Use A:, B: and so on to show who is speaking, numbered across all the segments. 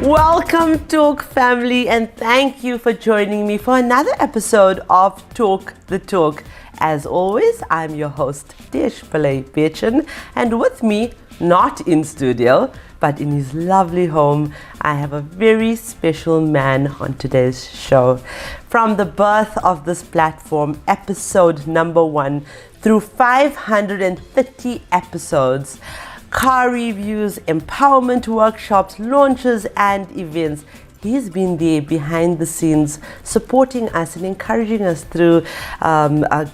A: Welcome, Talk family, and thank you for joining me for another episode of Talk the Talk. As always, I'm your host, Tish Pillay-Bechin, and with me, not in studio, but in his lovely home, I have a very special man on today's show. From the birth of this platform, episode number 1 through 530 episodes, car reviews, empowerment workshops, launches, and events. He's been there behind the scenes, supporting us and encouraging us through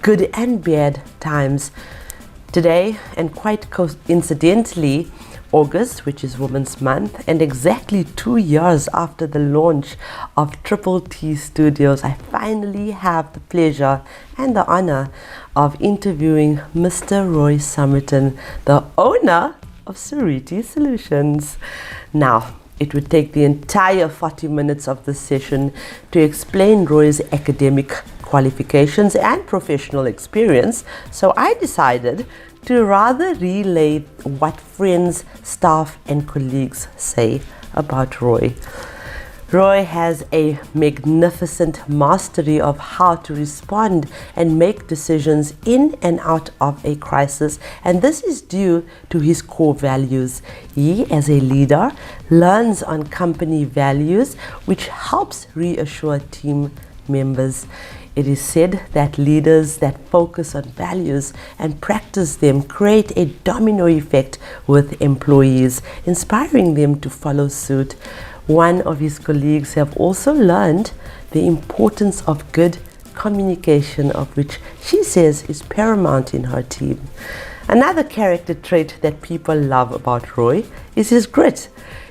A: good and bad times. Today, and quite coincidentally, August, which is Women's Month, and exactly 2 years after the launch of TTT STUDIOS, I finally have the pleasure and the honor of interviewing Mr. Roy Summerton, the owner of TTT Solutions. Now, it would take the entire 40 minutes of this session to explain Roy's academic qualifications and professional experience, so I decided to rather relay what friends, staff, and colleagues say about Roy. Roy has a magnificent mastery of how to respond and make decisions in and out of a crisis, and this is due to his core values. He, as a leader, learns on company values, which helps reassure team members. It is said that leaders that focus on values and practice them create a domino effect with employees, inspiring them to follow suit. One of his colleagues have also learned the importance of good communication, of which she says is paramount in her team. Another character trait that people love about Roy is his grit.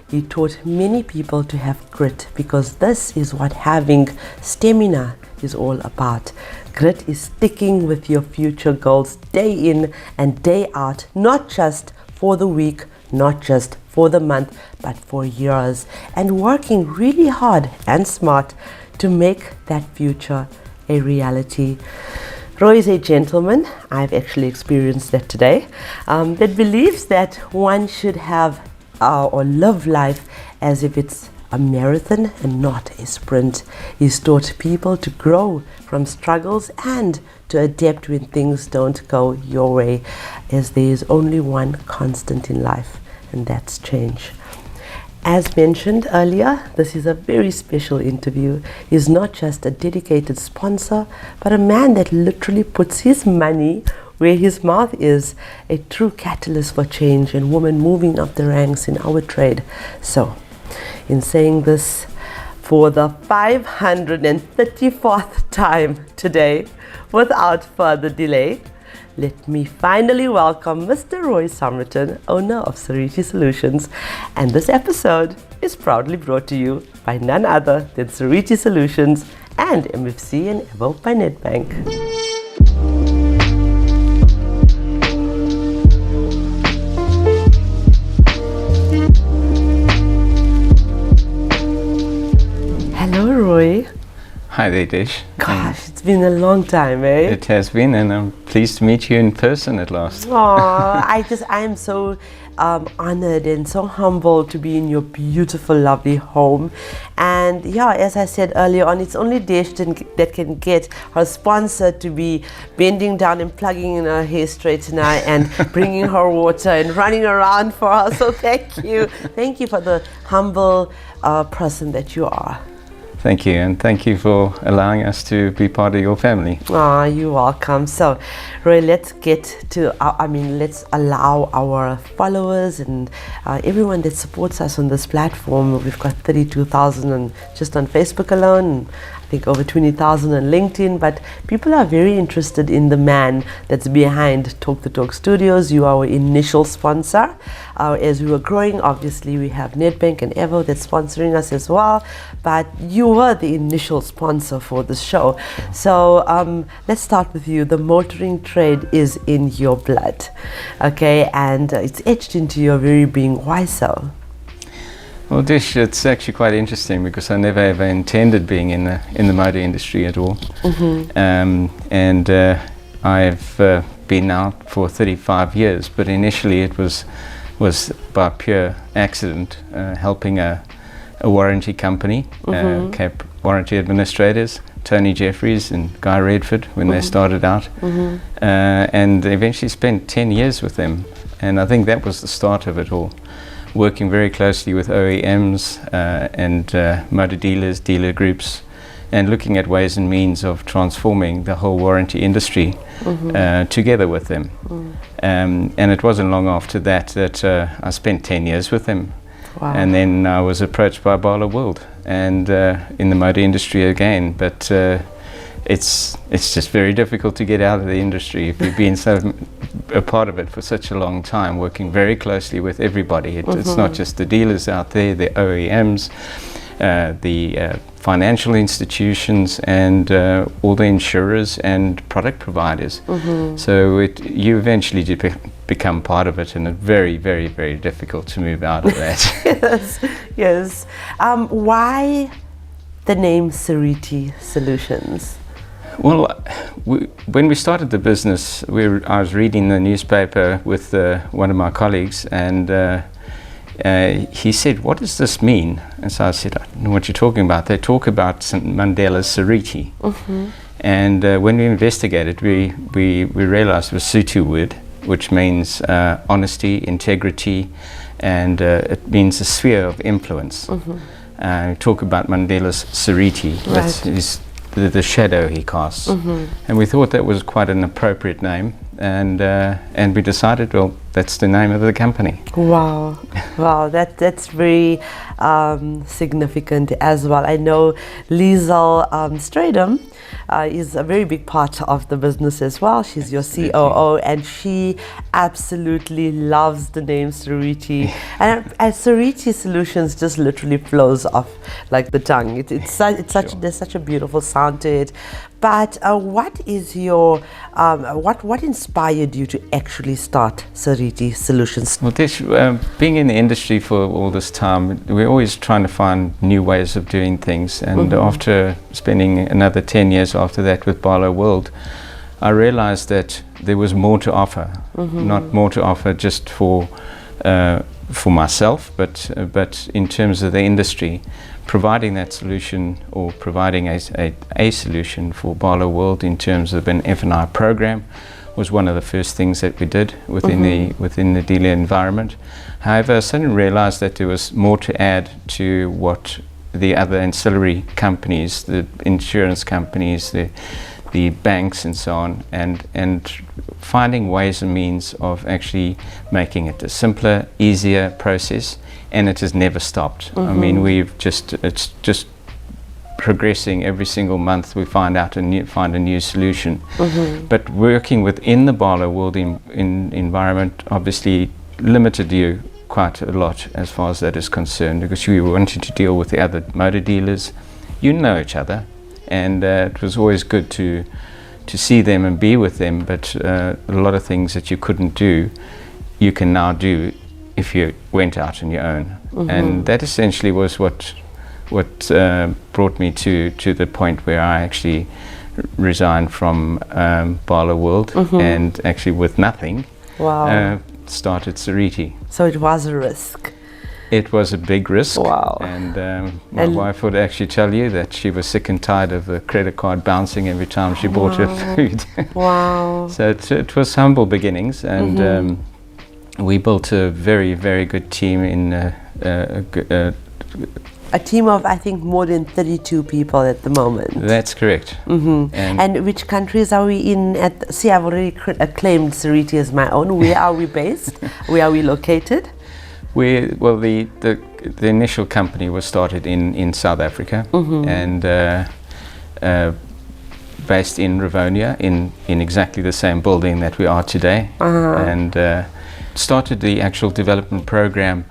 A: He taught many people to have grit because this is what having stamina is all about. Grit is sticking with your future goals day in and day out, not just for the week, not just for the month, but for years, and working really hard and smart to make that future a reality. Roy is a gentleman, I've actually experienced that today, that believes that one should have or live life as if it's a marathon and not a sprint. He's taught people to grow from struggles and to adapt when things don't go your way, as there is only one constant in life, and that's change. As mentioned earlier, this is a very special interview. He's not just a dedicated sponsor, but a man that literally puts his money where his mouth is, a true catalyst for change and women moving up the ranks in our trade. So, in saying this, for the 534th time today, without further delay, let me finally welcome Mr. Roy Summerton, owner of TTT Solutions. And this episode is proudly brought to you by none other than TTT Solutions and MFC and Evo by Nedbank. Hello, Roy.
B: Hi there, Dish.
A: Gosh, it's been a long time, eh?
B: It has been, and I'm pleased to meet you in person at last.
A: I am so honored and so humbled to be in your beautiful, lovely home. And yeah, as I said earlier on, it's only Dish that can get her sponsor to be bending down and plugging in her hair straightener and bringing her water and running around for her. So thank you. Thank you for the humble person that you are.
B: Thank you, and thank you for allowing us to be part of your family.
A: Oh, you're welcome. So, Roy, let's get to, let's allow our followers and everyone that supports us on this platform. We've got 32,000 just on Facebook alone, and I think over 20,000 on LinkedIn, but people are very interested in the man that's behind Talk the Talk Studios. You are our initial sponsor. As we were growing, obviously we have Nedbank and Evo that's sponsoring us as well, but you were the initial sponsor for the show. So let's start with you. The motoring trade is in your blood, okay, and it's etched into your very being. Why so?
B: Well, Dish, it's actually quite interesting because I never ever intended being in the motor industry at all. And I've been out for 35 years, but initially it was by pure accident, helping a a warranty company, Cape Warranty Administrators, Tony Jeffries and Guy Redford when they started out, and eventually spent 10 years with them. And I think that was the start of it all, working very closely with OEMs and motor dealers, dealer groups, and looking at ways and means of transforming the whole warranty industry together with them. And it wasn't long after that I spent 10 years with them.
A: Wow.
B: And then I was approached by Bala World, and in the motor industry again. But it's just very difficult to get out of the industry if you've been a part of it for such a long time, working very closely with everybody. It's not just the dealers out there, the OEMs, the financial institutions, and all the insurers and product providers. So you eventually become part of it, and it's very, very, very difficult to move out of that.
A: Yes. Why the name Seriti Solutions?
B: Well, when we started the business, I was reading the newspaper with one of my colleagues, and he said, "What does this mean?" And so I said, "I don't know what you're talking about." They talk about St. Mandela's Seriti. And when we investigated, we realized it was Sotho word, which means honesty, integrity, and it means a sphere of influence. We talk about Mandela's Seriti, that's the shadow he casts. And we thought that was quite an appropriate name, and we decided, well, that's the name of the company.
A: Wow, wow, that's very significant as well. I know Liesl Stradum is a very big part of the business as well. She's your COO, and she absolutely loves the name Seriti. And Seriti Solutions just literally flows off like the tongue. There's such a beautiful sound to it. But what is your what inspired you to actually start Seriti Solutions?
B: Well, being in the industry for all this time, we're always trying to find new ways of doing things. And after spending another 10 years after that with Bala World, I realized that there was more to offer. Not more to offer just for myself, but in terms of the industry, providing that solution, or providing a solution for Bala World in terms of an F&I program, was one of the first things that we did within the dealer environment. However, I suddenly realized that there was more to add to what the other ancillary companies, the insurance companies, the banks and so on, and finding ways and means of actually making it a simpler, easier process, and it has never stopped. I mean, it's just progressing every single month. We find a new solution. But working within the Bala World environment obviously limited you quite a lot as far as that is concerned, because you wanted to deal with the other motor dealers. You know each other, and it was always good to see them and be with them, but a lot of things that you couldn't do, you can now do if you went out on your own. And that essentially was what brought me to the point where I actually resigned from Bala World, and actually with nothing, started Seriti.
A: So it was a risk.
B: It was a big risk.
A: Wow.
B: And my wife would actually tell you that she was sick and tired of the credit card bouncing every time she bought her food.
A: Wow.
B: So it was humble beginnings, and we built a very, very good team in
A: a team of, I think, more than 32 people at the moment.
B: That's correct.
A: And which countries are we in? See, I've already claimed Seriti as my own. Where are we based? Where are we located?
B: The initial company was started in South Africa, and based in Rivonia, in exactly the same building that we are today, and started the actual development program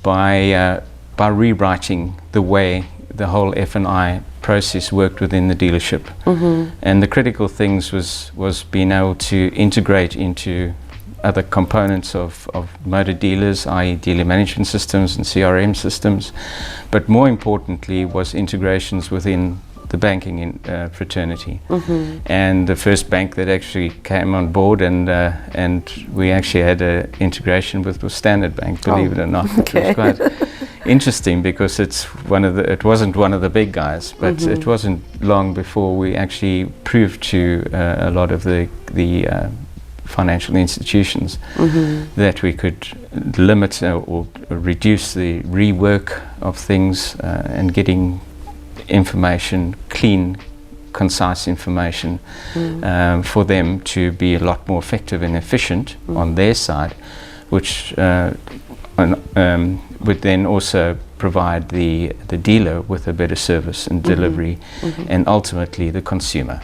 B: by rewriting the way the whole F&I process worked within the dealership. And the critical things was being able to integrate into other components of motor dealers, i.e. dealer management systems and CRM systems, but more importantly was integrations within the banking fraternity. And the first bank that actually came on board, and we actually had an integration with Standard Bank, believe it or not.
A: Okay.
B: It was quite interesting because it wasn't one of the big guys, but it wasn't long before we actually proved to a lot of the financial institutions that we could limit or reduce the rework of things and getting information, clean, concise information for them to be a lot more effective and efficient on their side, which would then also provide the dealer with a better service and delivery, and ultimately the consumer.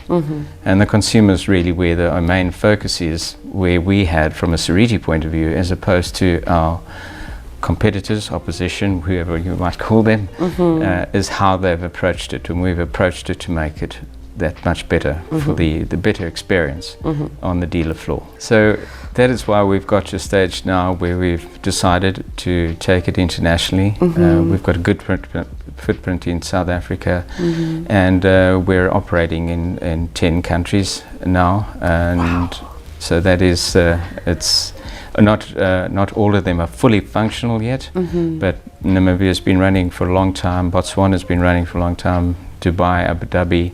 B: And the consumer is really where our main focus is, where we had from a Seriti point of view, as opposed to our competitors, opposition, whoever you might call them, is how they've approached it, and we've approached it to make it that much better for the better experience on the dealer floor. So that is why we've got to a stage now where we've decided to take it internationally. We've got a good footprint in South Africa, and we're operating in 10 countries now, and so that is it's not all of them are fully functional yet, but Namibia has been running for a long time, Botswana has been running for a long time, Dubai, Abu Dhabi.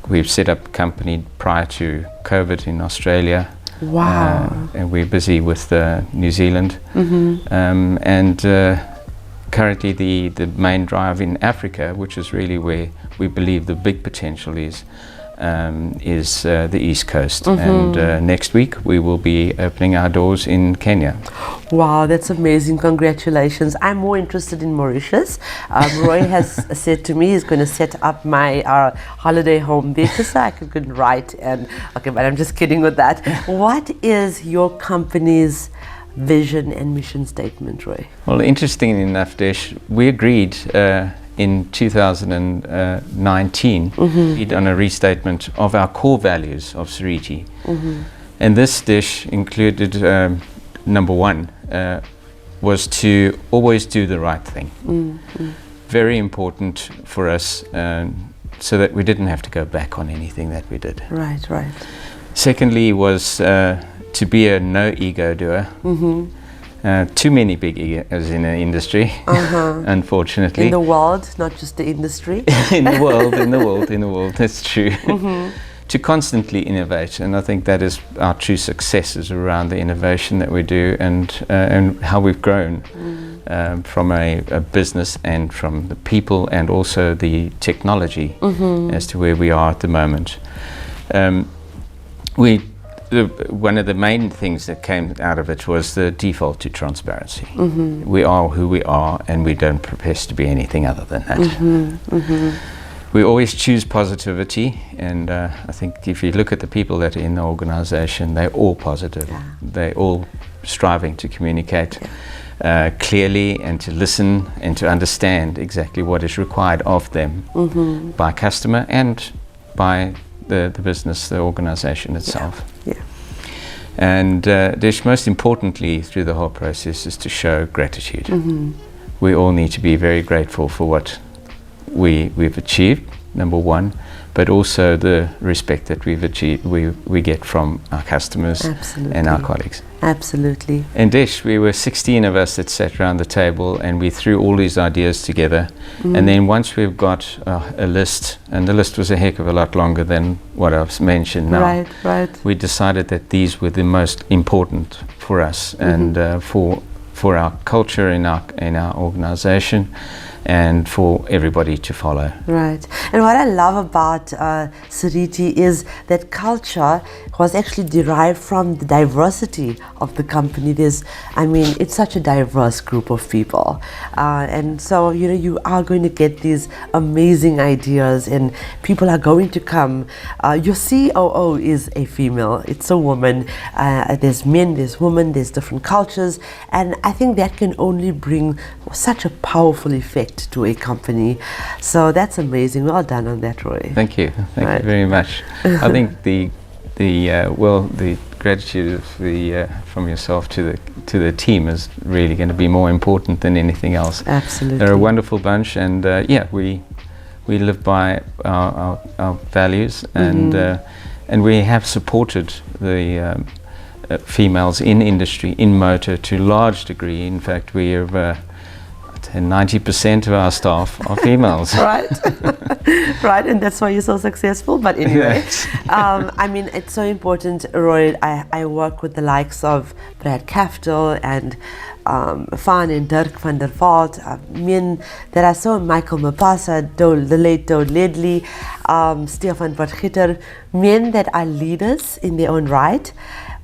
B: We've set up a company prior to COVID in Australia.
A: Wow.
B: And we're busy with New Zealand. And currently the main drive in Africa, which is really where we believe the big potential is the East Coast. And next week we will be opening our doors in Kenya.
A: Wow, that's amazing. Congratulations. I'm more interested in Mauritius. Roy has said to me he's going to set up my holiday home there so I can write and okay, but I'm just kidding with that. What is your company's vision and mission statement, Roy?
B: Well, interestingly enough, Desh, we agreed in 2019 on a restatement of our core values of Seriti. And this dish included, number one, was to always do the right thing. Very important for us, so that we didn't have to go back on anything that we did.
A: Right.
B: Secondly was to be a no ego doer. Too many big egos in the industry, unfortunately.
A: In the world, not just the industry.
B: in the world, that's true. To constantly innovate, and I think that is our true success, is around the innovation that we do, and how we've grown from a business and from the people and also the technology as to where we are at the moment. One of the main things that came out of it was the default to transparency. We are who we are, and we don't profess to be anything other than that. We always choose positivity, and I think if you look at the people that are in the organization, they're all positive. They're all striving to communicate clearly and to listen and to understand exactly what is required of them by customer and by the business, the organization itself. And most importantly through the whole process is to show gratitude. We all need to be very grateful for what we've achieved, number one, but also the respect that we've achieved, we get from our customers and our colleagues.
A: Absolutely.
B: In Dish, we were 16 of us that sat around the table, and we threw all these ideas together. And then once we've got a list, and the list was a heck of a lot longer than what I've mentioned now.
A: Right.
B: We decided that these were the most important for us and for our culture in our organization, and for everybody to follow.
A: Right. And what I love about Seriti is that culture was actually derived from the diversity of the company. It's such a diverse group of people. And so, you are going to get these amazing ideas, and people are going to come. Your COO is a female, it's a woman. There's men, there's women, there's different cultures. And I think that can only bring such a powerful effect to a company. So that's amazing. Well done on that, Roy.
B: Thank you very much. I think the gratitude of from yourself to the team is really going to be more important than anything else.
A: Absolutely.
B: They're a wonderful bunch, and we live by our values, and we have supported the females in industry, in motor, to a large degree. In fact, we have that, and 90% of our staff are females.
A: Right. Right, and that's why you're so successful. But anyway,
B: Yes.
A: I mean, it's so important, Roy. I work with the likes of Brad Kaftel and Van and Dirk van der Vaart, men that are so, Michael Mapasa, the late Dode Ledley, Stefan Potgieter, men that are leaders in their own right,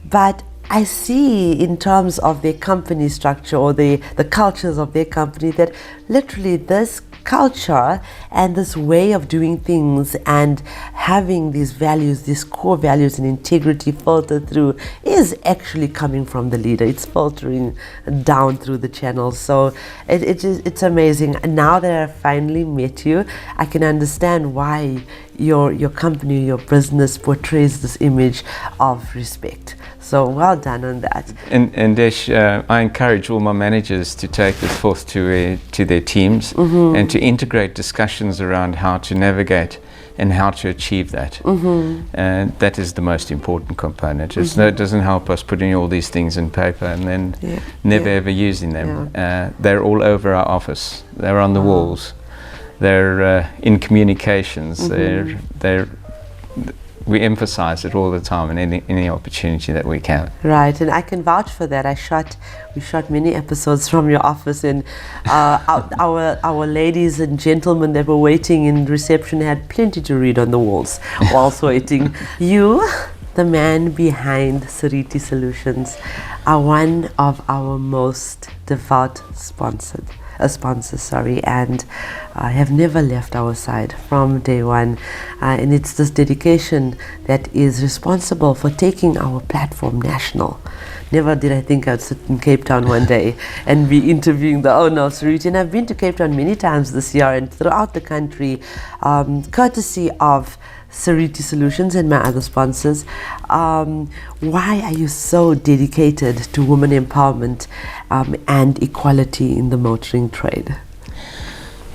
A: but I see in terms of their company structure or the cultures of their company that literally this culture and this way of doing things and having these values, these core values and integrity filtered through is actually coming from the leader. It's filtering down through the channels. So it's amazing. And now that I've finally met you, I can understand why your company, your business portrays this image of respect. So well done on that.
B: And Desh, I encourage all my managers to take this forth to their teams and to integrate discussions around how to navigate and how to achieve that. And that is the most important component. It doesn't help us putting all these things in paper and then never ever using them. They're all over our office. They're on the walls. They're in communications. We emphasize it all the time in any opportunity that we can.
A: Right, and I can vouch for that. We shot many episodes from your office, and our ladies and gentlemen that were waiting in reception had plenty to read on the walls whilst waiting. You, the man behind Seriti Solutions, are one of our most devout sponsors, and have never left our side from day one. And it's this dedication that is responsible for taking our platform national. Never did I think I'd sit in Cape Town one day and be interviewing the owner of Seriti. And I've been to Cape Town many times this year and throughout the country, courtesy of Seriti Solutions and my other sponsors. Why are you so dedicated to women empowerment and equality in the motoring trade?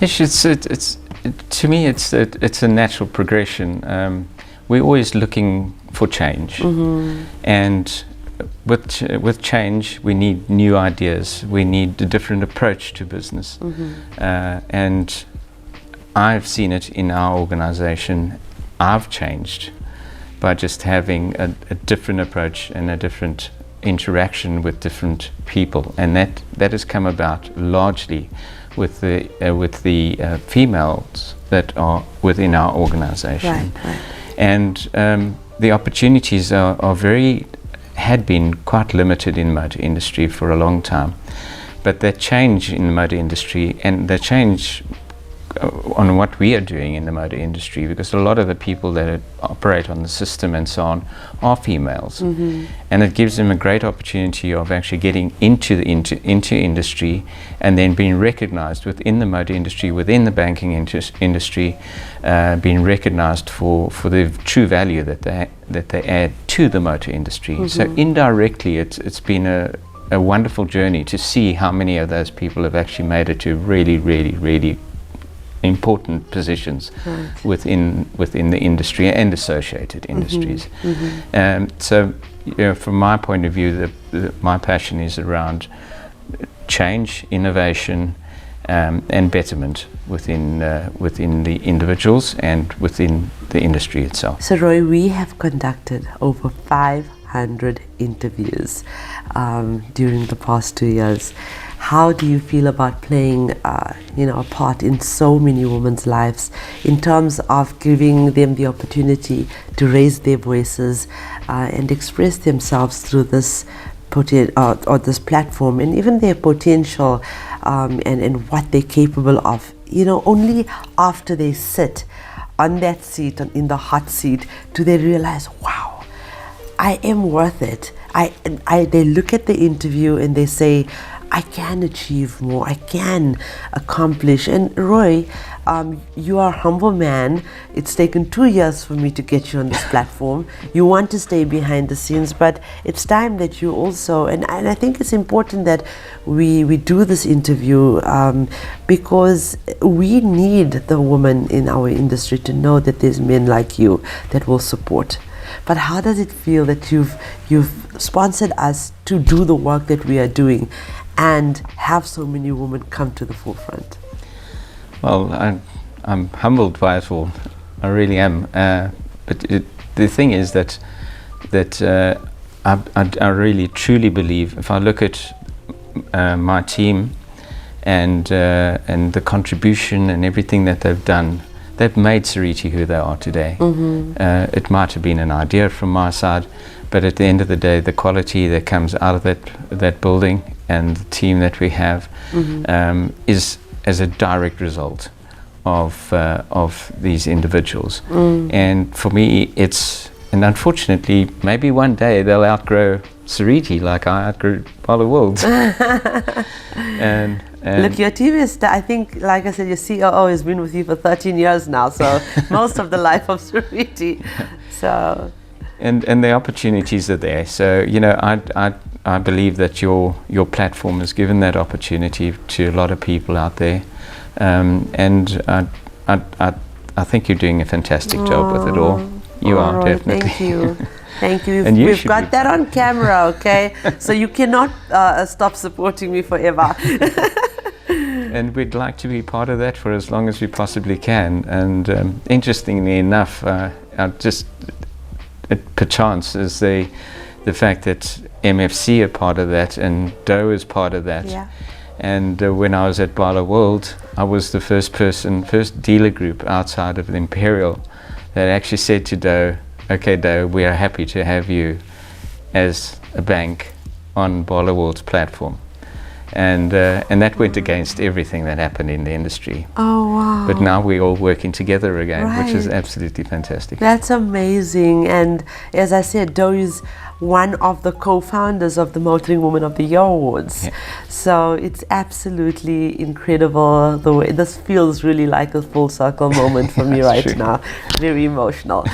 B: Yes, to me it's a natural progression. We're always looking for change, and with change we need new ideas. We need a different approach to business, and I've seen it in our organization. I've changed by just having a different approach and a different interaction with different people, and that has come about largely with the females that are within our organization.
A: Right.
B: And the opportunities had been quite limited in the motor industry for a long time, but that change in the motor industry and the change on what we are doing in the motor industry, because a lot of the people that operate on the system and so on are females, and it gives them a great opportunity of actually getting into industry and then being recognized within the motor industry, within the banking industry, being recognized for the true value that they add to the motor industry. So indirectly it's been a wonderful journey to see how many of those people have actually made it to really important positions within the industry and associated industries. So, from my point of view, my passion is around change, innovation, and betterment within the individuals and within the industry itself.
A: So, Roy, we have conducted over 500 interviews during the past 2 years. How do you feel about playing a part in so many women's lives in terms of giving them the opportunity to raise their voices and express themselves through this this platform, and even their potential and what they're capable of, only after they sit on that seat, in the hot seat, do they realize, wow, I am worth it. They look at the interview and they say, I can achieve more, I can accomplish. And Roy, you are a humble man. It's taken 2 years for me to get you on this platform. You want to stay behind the scenes, but it's time that you also, and I think it's important that we do this interview because we need the women in our industry to know that there's men like you that will support. But how does it feel that you've sponsored us to do the work that we are doing, and have so many women come to the forefront?
B: Well, I'm humbled by it all. I really am. But the thing is that I really truly believe, if I look at my team and the contribution and everything that they've done, they've made Sariti who they are today. It might have been an idea from my side, but at the end of the day, the quality that comes out of that building and the team that we have is as a direct result of these individuals. And for me, and unfortunately, maybe one day they'll outgrow Sariti like I outgrew Bala World. and
A: Look, your team is, I think, like I said, your COO has been with you for 13 years now, so most of the life of Sariti. So.
B: And the opportunities are there. So, I believe that your platform has given that opportunity to a lot of people out there. And I think you're doing a fantastic job with it all. You are, definitely.
A: Thank you. Thank you.
B: And
A: We've got that on camera, okay? So you cannot stop supporting me forever.
B: And we'd like to be part of that for as long as we possibly can. And interestingly enough, perchance is the fact that MFC are part of that and Doe is part of that.
A: Yeah.
B: And when I was at Bala World, I was the first dealer group outside of the Imperial that actually said to Doe, okay Doe, we are happy to have you as a bank on Bala World's platform. And that went against everything that happened in the industry.
A: Oh wow.
B: But now we're all working together again,
A: Right.
B: which is absolutely fantastic.
A: That's amazing. And as I said, Doe is one of the co-founders of the Motoring Woman of the Year Awards.
B: Yeah.
A: So it's absolutely incredible the way this feels really like a full circle moment for me right
B: True.
A: now. Very emotional.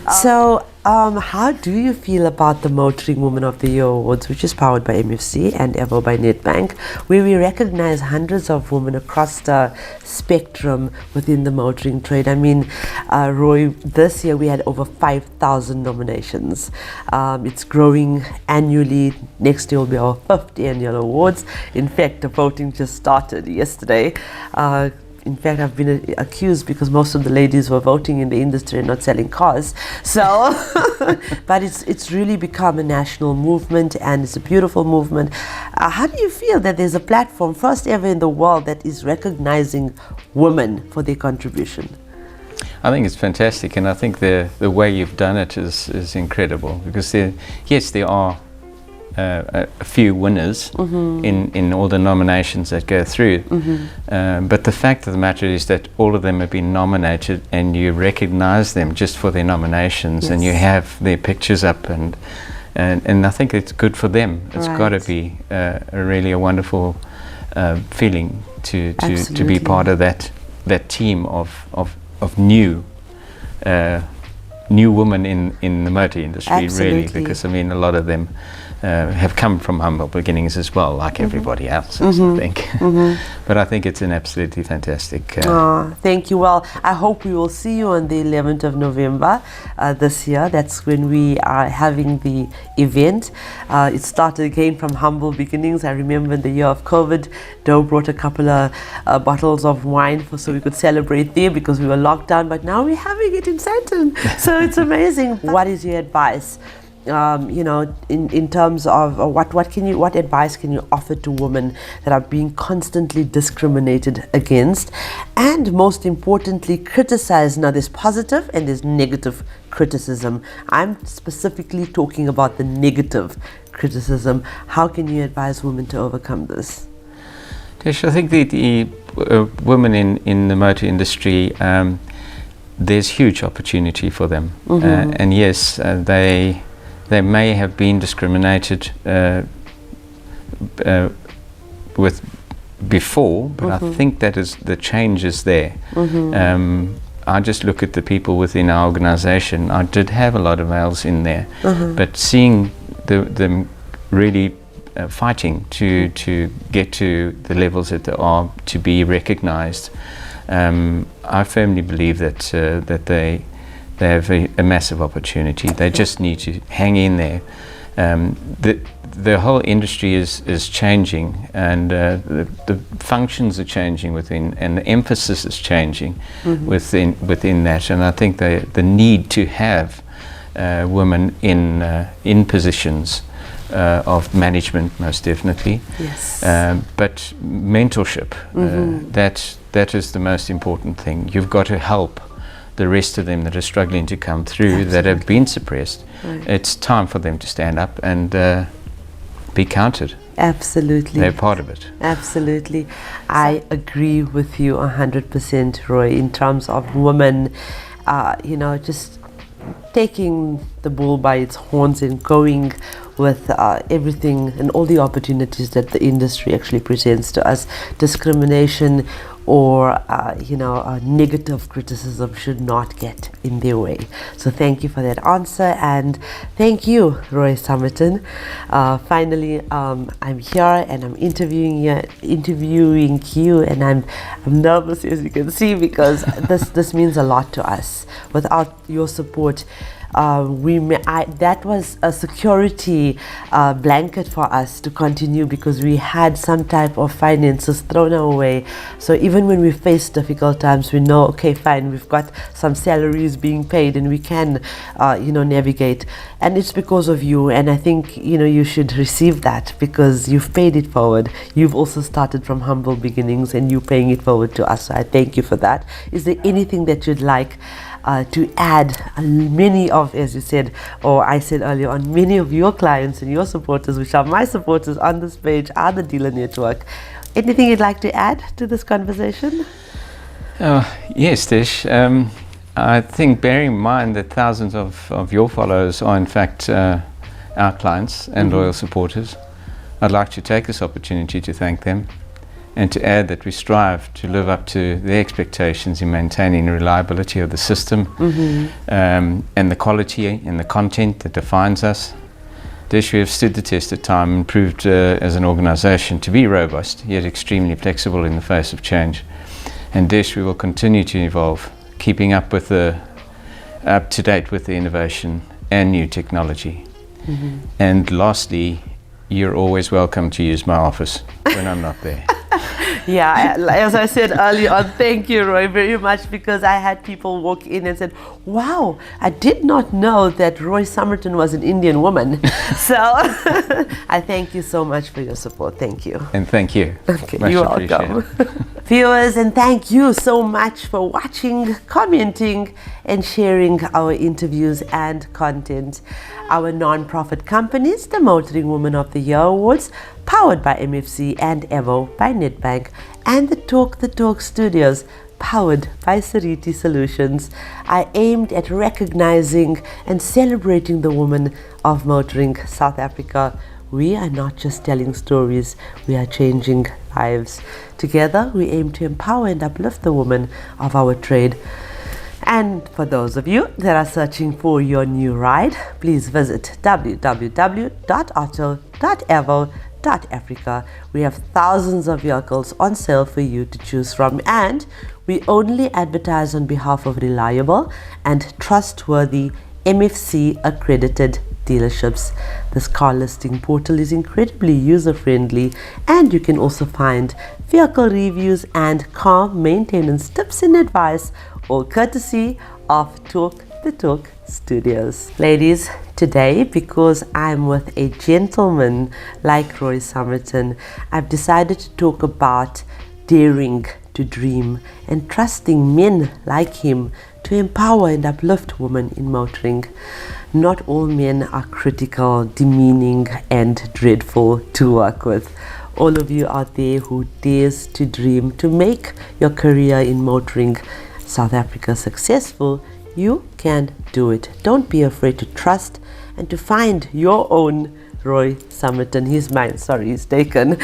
A: So how do you feel about the Motoring Woman of the Year Awards, which is powered by MFC and Evo by Nedbank, where we recognize hundreds of women across the spectrum within the motoring trade? I mean, Roy, this year we had over 5,000 nominations. It's growing annually. Next year will be our 5th annual awards. In fact, the voting just started yesterday. In fact, I've been accused because most of the ladies were voting in the industry and not selling cars. So, but it's really become a national movement, and it's a beautiful movement. How do you feel that there's a platform, first ever in the world, that is recognizing women for their contribution?
B: I think it's fantastic, and I think the way you've done it is incredible, because there are a few winners in all the nominations that go through, but the fact of the matter is that all of them have been nominated, and you recognize them just for their nominations. Yes. And you have their pictures up, and I think it's good for them. It's
A: Right.
B: got to be really a wonderful feeling to be part of that team of new women in the motor industry.
A: Absolutely.
B: Really, because I mean, a lot of them have come from humble beginnings as well, like everybody else, I think. But I think it's an absolutely fantastic.
A: Thank you. Well, I hope we will see you on the 11th of November this year. That's when we are having the event. It started again from humble beginnings. I remember in the year of COVID, Doe brought a couple of bottles of wine so we could celebrate there because we were locked down. But now we're having it in Sandton, so it's amazing. What is your advice? In terms of what advice can you offer to women that are being constantly discriminated against, and most importantly criticized? Now there's positive and there's negative criticism. I'm specifically talking about the negative criticism. How can you advise women to overcome this?
B: Tish, I think the women in the motor industry, there's huge opportunity for them, and yes, they may have been discriminated with before, but I think that is the change is there. I just look at the people within our organization. I did have a lot of males in there, but seeing them really fighting to get to the levels that they are, to be recognized, I firmly believe that they have a massive opportunity. They just need to hang in there. the whole industry is changing, and the functions are changing within, and the emphasis is changing within that. And I think the need to have women in positions of management, most definitely.
A: Yes.
B: But mentorship, that is the most important thing. You've got to help the rest of them that are struggling to come through, that have been suppressed. Right. It's time for them to stand up and be counted.
A: Absolutely.
B: They're part of it.
A: Absolutely. I agree with you 100%, Roy, in terms of women, just taking the bull by its horns and going with everything and all the opportunities that the industry actually presents to us. Discrimination or negative criticism should not get in their way. So thank you for that answer, and thank you, Roy Summerton. Finally, I'm here and I'm interviewing you, and I'm nervous, as you can see, because this means a lot to us. Without your support, that was a security blanket for us to continue, because we had some type of finances thrown away. So even when we face difficult times, we know, okay, fine, we've got some salaries being paid and we can navigate. And it's because of you, and I think you should receive that, because you've paid it forward. You've also started from humble beginnings and you're paying it forward to us. So I thank you for that. Is there anything that you'd like to add? Many of, as you said, or I said earlier on, many of your clients and your supporters, which are my supporters on this page, are the dealer network. Anything you'd like to add to this conversation?
B: Yes, Tish. I think, bearing in mind that thousands of your followers are in fact our clients and loyal supporters, I'd like to take this opportunity to thank them, and to add that we strive to live up to their expectations in maintaining the reliability of the system, and the quality and the content that defines us. Dish, we have stood the test of time and proved as an organisation to be robust, yet extremely flexible in the face of change. And Dish, we will continue to evolve, keeping up to date with the innovation and new technology. And lastly, you're always welcome to use my office when I'm not there.
A: Yeah, as I said earlier on, thank you, Roy, very much, because I had people walk in and said, wow, I did not know that Roy Summerton was an Indian woman. So I thank you so much for your support. Thank you.
B: And thank you.
A: Okay,
B: much
A: you're welcome. Viewers, and thank you so much for watching, commenting, and sharing our interviews and content. Our non-profit companies, the Motoring Woman of the Year Awards, powered by MFC and Evo by Nedbank, and the TTT Studios, powered by Sariti Solutions, are aimed at recognizing and celebrating the women of motoring South Africa. We are not just telling stories, we are changing lives. Together, we aim to empower and uplift the women of our trade. And for those of you that are searching for your new ride, please visit www.auto.evo.africa. We have thousands of vehicles on sale for you to choose from, and we only advertise on behalf of reliable and trustworthy MFC accredited dealerships. This car listing portal is incredibly user-friendly, and you can also find vehicle reviews and car maintenance tips and advice, all courtesy of TTT Studios. Ladies, today, because I'm with a gentleman like Roy Summerton, I've decided to talk about daring to dream and trusting men like him to empower and uplift women in motoring. Not all men are critical, demeaning, and dreadful to work with. All of you out there who dares to dream to make your career in motoring South Africa successful, you can do it. Don't be afraid to trust and to find your own Roy Summerton. He's mine, sorry, he's taken.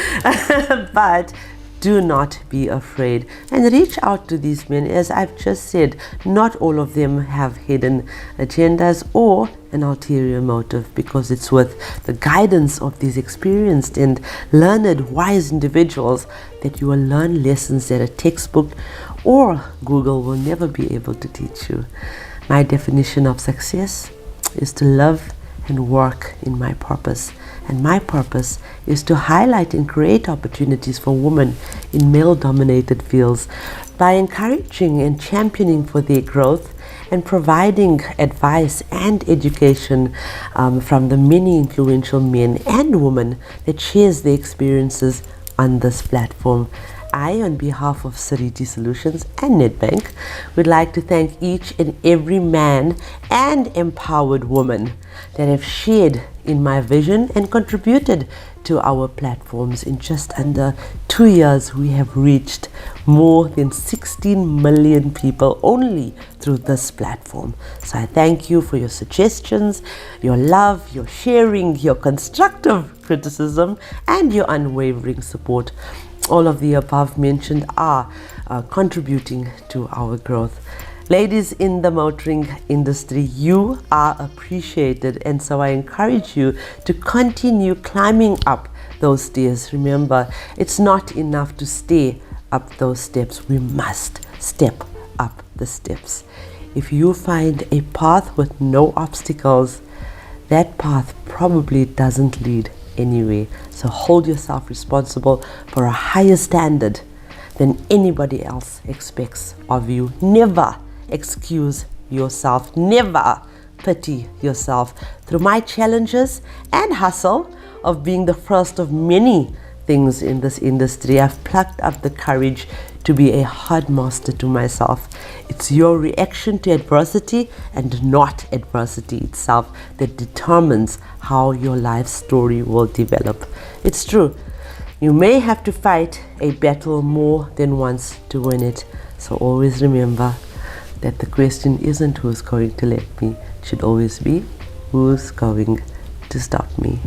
A: But do not be afraid and reach out to these men. As I've just said, not all of them have hidden agendas or an ulterior motive, because it's with the guidance of these experienced and learned, wise individuals that you will learn lessons that a textbook or Google will never be able to teach you. My definition of success is to live and work in my purpose And my purpose is to highlight and create opportunities for women in male-dominated fields by encouraging and championing for their growth and providing advice and education from the many influential men and women that shares their experiences on this platform. I, on behalf of TTT Solutions and Nedbank, would like to thank each and every man and empowered woman that have shared in my vision and contributed to our platforms. In just under 2 years, we have reached more than 16 million people only through this platform. So I thank you for your suggestions, your love, your sharing, your constructive criticism, and your unwavering support. All of the above mentioned are contributing to our growth. Ladies in the motoring industry, you are appreciated, and so I encourage you to continue climbing up those stairs. Remember, it's not enough to stay up those steps. We must step up the steps. If you find a path with no obstacles, that path probably doesn't lead anywhere. So hold yourself responsible for a higher standard than anybody else expects of you. Never excuse yourself. Never pity yourself. Through my challenges and hustle of being the first of many things in this industry, I've plucked up the courage to be a hard master to myself. It's your reaction to adversity and not adversity itself that determines how your life story will develop. It's true. You may have to fight a battle more than once to win it. So always remember that the question isn't who's going to let me. It should always be who's going to stop me.